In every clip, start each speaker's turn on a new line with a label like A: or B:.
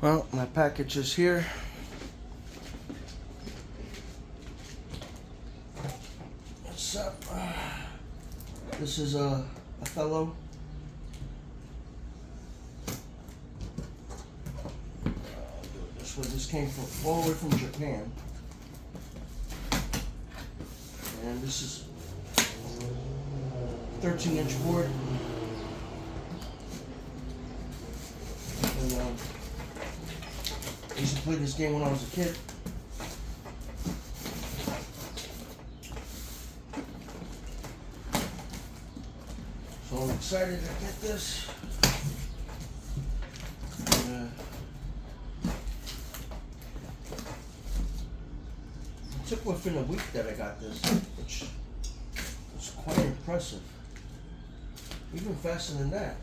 A: Well, my package is here. What's up? This is Othello. This came from all the way from Japan, and this is 13-inch board. And I used to play this game when I was a kid. So I'm excited to get this. It took within a week that I got this, which was quite impressive. Even faster than that.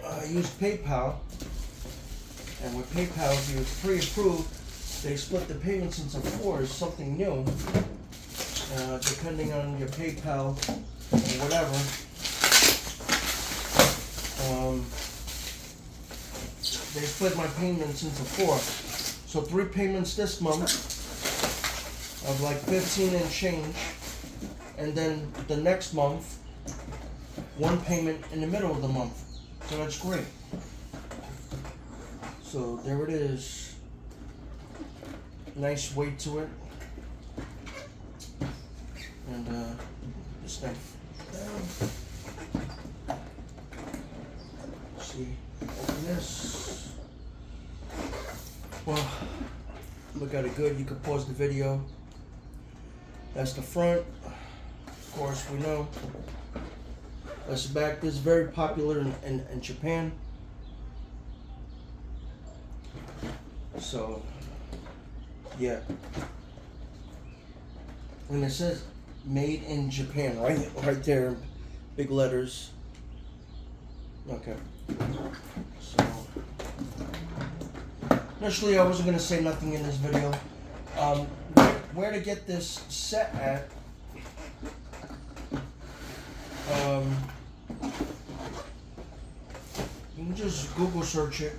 A: I used PayPal, and with PayPal, if you're pre-approved, they split the payments into fours, something new. Depending on your PayPal or whatever. They split my payments into four. So 3 payments this month of like 15 and change, and then the next month, 1 payment in the middle of the month. So that's great. So there it is. Nice weight to it. And this thing down. See, open this. Well, look at it good. You can pause the video. That's the front. Of course, we know. That's the back. This is very popular in Japan. So, yeah. And it says made in Japan, right there, big letters. Okay. So, initially I wasn't gonna say nothing in this video. Where to get this set at? You can just Google search it.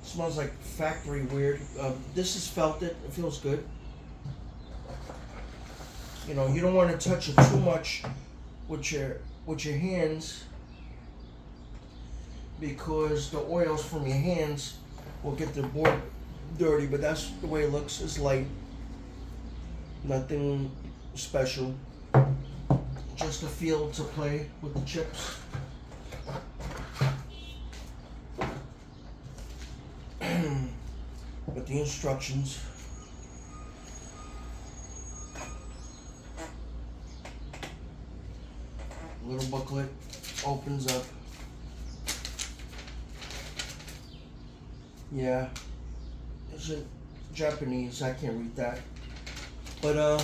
A: Smells like factory weird. This is felted. It feels good. You know, you don't want to touch it too much with your hands, because the oils from your hands will get the board dirty. But that's the way it looks. It's light. Nothing special. Just a feel to play with the chips. With the instructions. Little booklet opens up. Yeah, it's in Japanese. I can't read that. But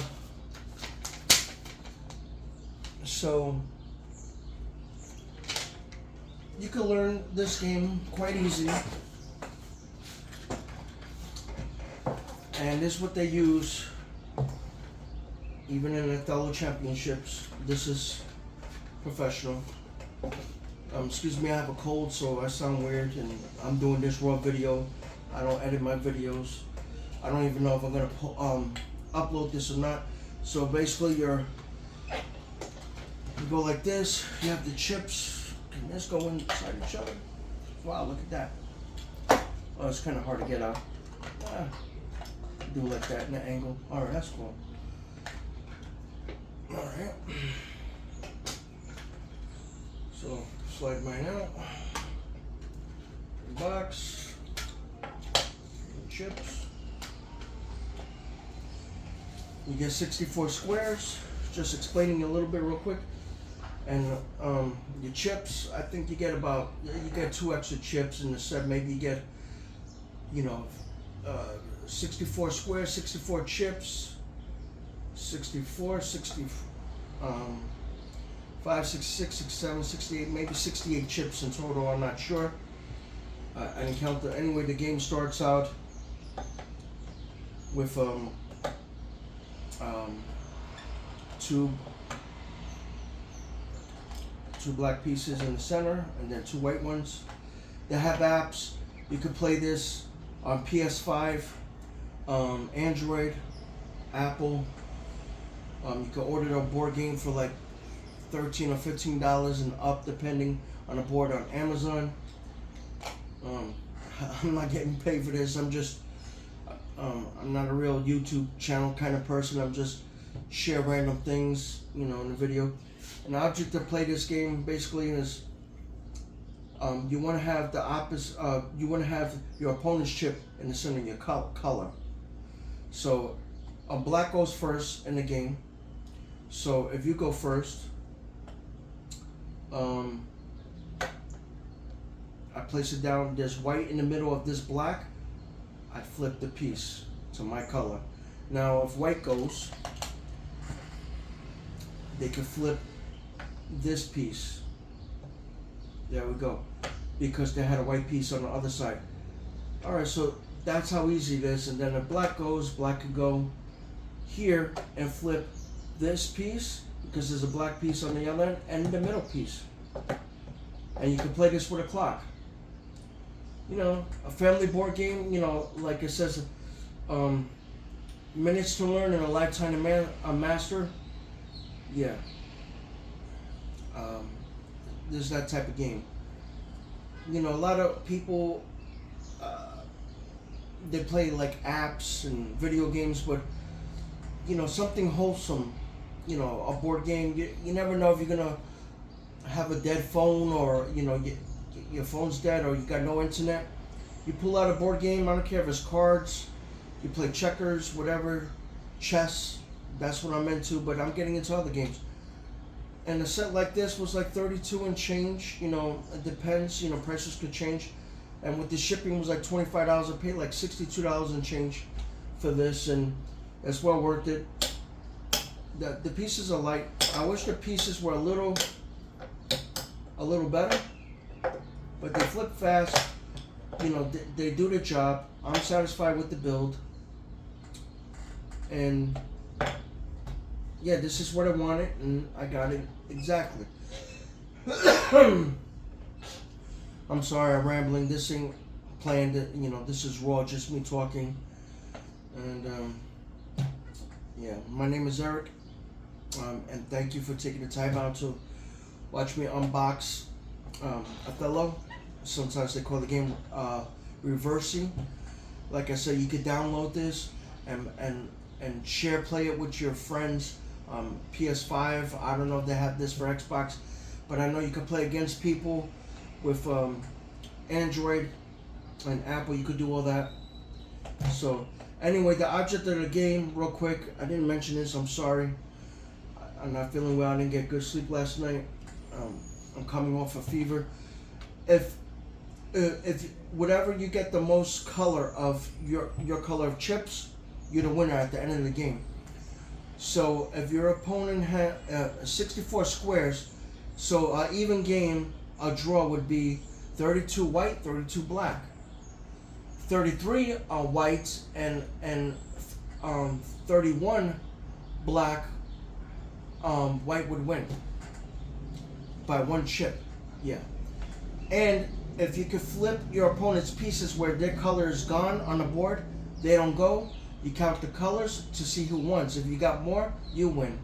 A: so you can learn this game quite easy. And this is what they use even in Othello championships. This is professional. Excuse me, I have a cold, so I sound weird, and I'm doing this raw video. I don't edit my videos. I don't even know if I'm gonna upload this or not. So basically, you go like this. You have the chips. Can this go inside each other? Wow, look at that. Oh, it's kind of hard to get out. Do it like that in an angle. Alright, that's cool. Alright. So, slide mine out. Box. Chips. You get 64 squares. Just explaining a little bit real quick. And your chips, I think you get 2 extra chips in the set. Maybe you get, 64 squares, 64 chips, 64, 60, 5, 6, 6, 6, 7, 68, maybe 68 chips in total. I'm not sure. I didn't count the. Anyway, the game starts out with two 2 black pieces in the center, and then 2 white ones. They have apps. You can play this on PS5, Android, Apple. You can order a board game for like $13 or $15 and up, depending on the board, on Amazon. I'm not getting paid for this. I'm just, I'm not a real YouTube channel kind of person. I'm just share random things, in the video. An object to play this game basically is, you want to have the opposite. You want to have your opponent's chip in the center of your color. So, black goes first in the game. So if you go first, I place it down. There's white in the middle of this black. I flip the piece to my color. Now, if white goes, they can flip this piece. There we go. Because they had a white piece on the other side. Alright, so that's how easy it is. And then if black goes, black can go here and flip this piece, because there's a black piece on the other end, and the middle piece. And you can play this with a clock. A family board game, like it says, minutes to learn and a lifetime to master. Yeah. This is that type of game. A lot of people, they play like apps and video games, but something wholesome, a board game. You never know if you're gonna have a dead phone, or your phone's dead, or you got no internet. You pull out a board game. I don't care if it's cards, you play checkers, whatever, chess. That's what I'm into, but I'm getting into other games. And a set like this was like 32 and change. It depends. Prices could change. And with the shipping, it was like $25. I paid like $62 and change for this, and it's well worth it. The pieces are light. I wish the pieces were a little better, but they flip fast. They do the job. I'm satisfied with the build, and yeah, this is what I wanted, and I got it exactly. I'm sorry, I'm rambling. This ain't planned. This is raw, just me talking. And yeah, my name is Eric, and thank you for taking the time out to watch me unbox Othello. Sometimes they call the game reversi. Like I said, you could download this and share play it with your friends. PS5, I don't know if they have this for Xbox, but I know you can play against people with Android and Apple. You could do all that. So anyway, the object of the game, real quick, I didn't mention this, I'm sorry. I'm not feeling well. I didn't get good sleep last night. I'm coming off a fever. If whatever you get the most color of your color of chips, you're the winner at the end of the game. So if your opponent had 64 squares, so an even game, a draw would be 32 white, 32 black. 33 are white and 31 black. White would win by 1 chip. Yeah. And if you could flip your opponent's pieces where their color is gone on the board, they don't go. You count the colors to see who wins. If you got more, you win.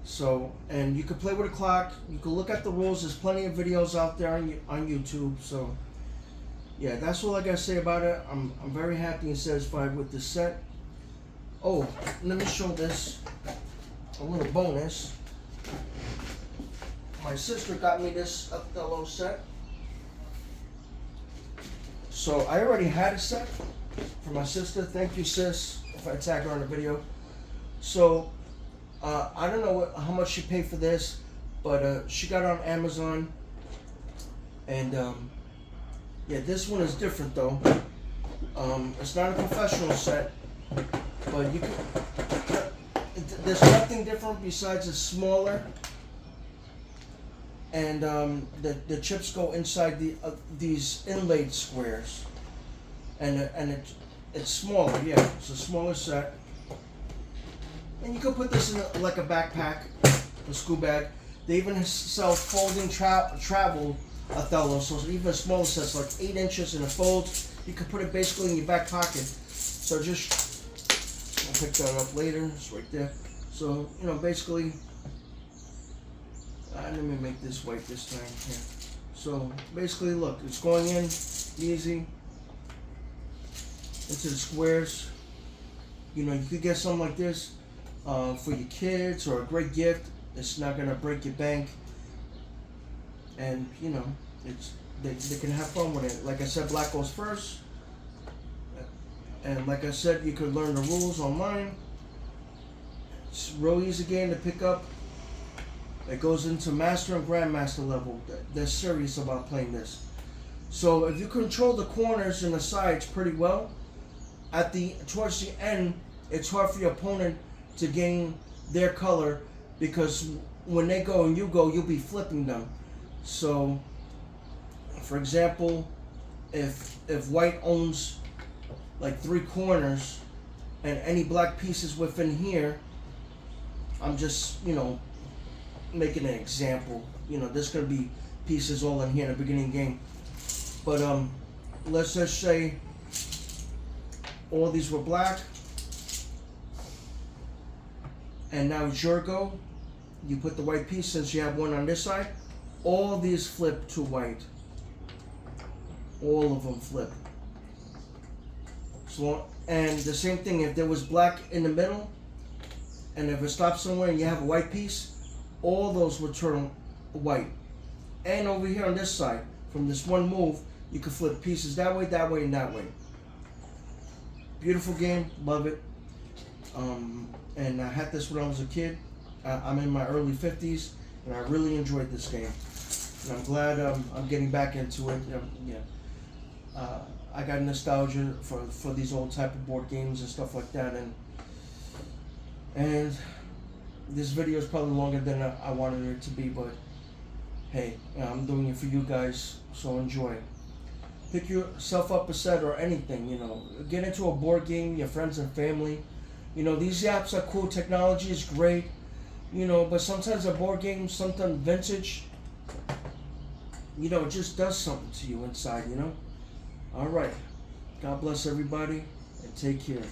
A: So, and you can play with a clock. You can look at the rules. There's plenty of videos out there on YouTube. So, yeah, that's all I gotta say about it. I'm very happy and satisfied with this set. Oh, let me show this. A little bonus. My sister got me this Othello set. So I already had a set for my sister. Thank you, sis, if I tag her on the video. So I don't know how much she paid for this, but she got it on Amazon. And yeah, this one is different though. It's not a professional set, but you can. There's nothing different besides it's smaller, and the chips go inside these inlaid squares, and it's smaller. Yeah, it's a smaller set, and you can put this in like a backpack, a school bag. They even sell folding travel Othello, so even smaller sets, like 8 inches, and it folds. You can put it basically in your back pocket. So just, I'll pick that up later. It's right there. So basically, let me make this white this time here. So basically, look, it's going in easy into the squares. You could get something like this for your kids, or a great gift. It's not gonna break your bank, and it's they can have fun with it. Like I said, black goes first, and like I said, you could learn the rules online. It's a real easy game to pick up. It goes into master and grandmaster level. They're serious about playing this. So if you control the corners and the sides pretty well, towards the end, it's hard for your opponent to gain their color, because when they go and you go, you'll be flipping them. So, for example, if white owns like 3 corners and any black pieces within here, I'm just making an example. There's gonna be pieces all in here in the beginning game. But let's just say all these were black, and now it's your go. You put the white piece, since you have one on this side. All these flip to white. All of them flip. So, and the same thing, if there was black in the middle, and if it stops somewhere and you have a white piece, all those would turn white. And over here on this side, from this one move, you can flip pieces that way, and that way. Beautiful game, love it. And I had this when I was a kid. I'm in my early 50s, and I really enjoyed this game. And I'm glad I'm getting back into it. I got nostalgia for these old type of board games and stuff like that. And this video is probably longer than I wanted it to be, but hey, I'm doing it for you guys, so enjoy. Pick yourself up a set or anything, Get into a board game, your friends and family. These apps are cool, technology is great, but sometimes a board game, something vintage, it just does something to you inside, Alright. God bless everybody, and take care.